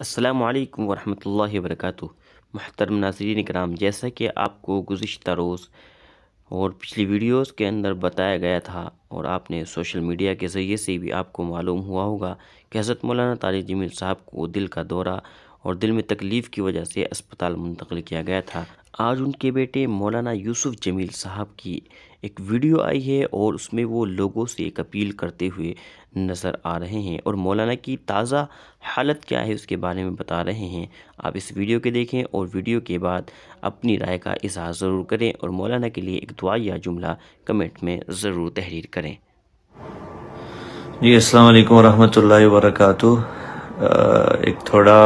السلام علیکم ورحمۃ اللہ وبرکاتہ۔ محترم ناظرین کرام، جیسا کہ آپ کو گزشتہ روز اور پچھلی ویڈیوز کے اندر بتایا گیا تھا اور آپ نے سوشل میڈیا کے ذریعے سے بھی آپ کو معلوم ہوا ہوگا کہ حضرت مولانا طارق جمیل صاحب کو دل کا دورہ اور دل میں تکلیف کی وجہ سے اسپتال منتقل کیا گیا تھا۔ آج ان کے بیٹے مولانا یوسف جمیل صاحب کی ایک ویڈیو آئی ہے اور اس میں وہ لوگوں سے ایک اپیل کرتے ہوئے نظر آ رہے ہیں اور مولانا کی تازہ حالت کیا ہے اس کے بارے میں بتا رہے ہیں۔ آپ اس ویڈیو کے دیکھیں اور ویڈیو کے بعد اپنی رائے کا اظہار ضرور کریں اور مولانا کے لیے ایک دعا یا جملہ کمنٹ میں ضرور تحریر کریں۔ جی السلام علیکم ورحمۃ اللہ وبرکاتہ۔ ایک تھوڑا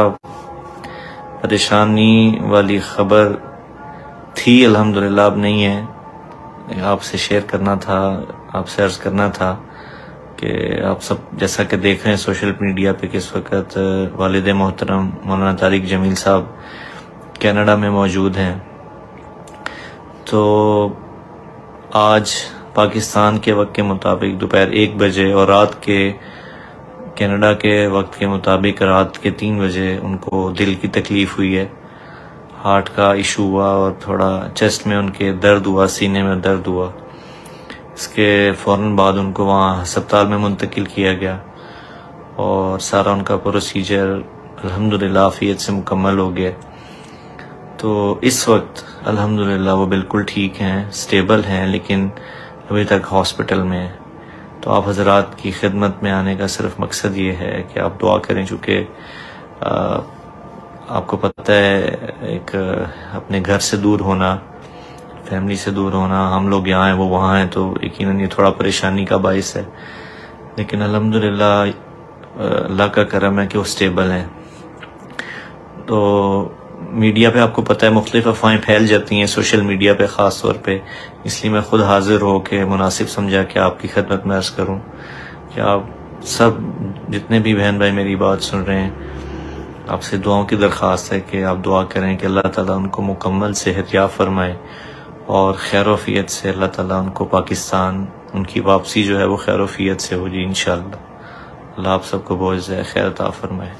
پریشانی والی خبر تھی، الحمدللہ اب نہیں ہے۔ آپ سے شیئر کرنا تھا، آپ سے عرض کرنا تھا کہ آپ سب جیسا کہ دیکھ رہے ہیں سوشل میڈیا پہ کہ اس وقت والد محترم مولانا طارق جمیل صاحب کینیڈا میں موجود ہیں۔ تو آج پاکستان کے وقت کے مطابق دوپہر 1 بجے اور رات کے کینیڈا کے وقت کے مطابق رات کے 3 بجے ان کو دل کی تکلیف ہوئی ہے، ہارٹ کا ایشو ہوا اور تھوڑا چیسٹ میں ان کے درد ہوا، سینے میں درد ہوا۔ اس کے فوراً بعد ان کو وہاں ہسپتال میں منتقل کیا گیا اور سارا ان کا پروسیجر الحمدللہ عافیت سے مکمل ہو گیا۔ تو اس وقت الحمدللہ وہ بالکل ٹھیک ہیں، سٹیبل ہیں، لیکن ابھی تک ہاسپٹل میں ہیں۔ تو آپ حضرات کی خدمت میں آنے کا صرف مقصد یہ ہے کہ آپ دعا کریں، چونکہ آپ کو پتہ ہے ایک اپنے گھر سے دور ہونا، فیملی سے دور ہونا، ہم لوگ یہاں ہیں وہ وہاں ہیں، تو یقیناً یہ تھوڑا پریشانی کا باعث ہے، لیکن الحمدللہ اللہ کا کرم ہے کہ وہ سٹیبل ہیں۔ تو میڈیا پہ آپ کو پتہ ہے مختلف افواہیں پھیل جاتی ہیں، سوشل میڈیا پہ خاص طور پہ، اس لیے میں خود حاضر ہو کے مناسب سمجھا کہ آپ کی خدمت میں عرض کروں کہ آپ سب جتنے بھی بہن بھائی میری بات سن رہے ہیں، آپ سے دعاؤں کی درخواست ہے کہ آپ دعا کریں کہ اللہ تعالیٰ ان کو مکمل صحت یاب فرمائے اور خیر و عافیت سے اللہ تعالیٰ ان کو پاکستان، ان کی واپسی جو ہے وہ خیر و عافیت سے ہو جی انشاءاللہ۔ اللہ آپ سب کو بہت خیر عطا فرمائے۔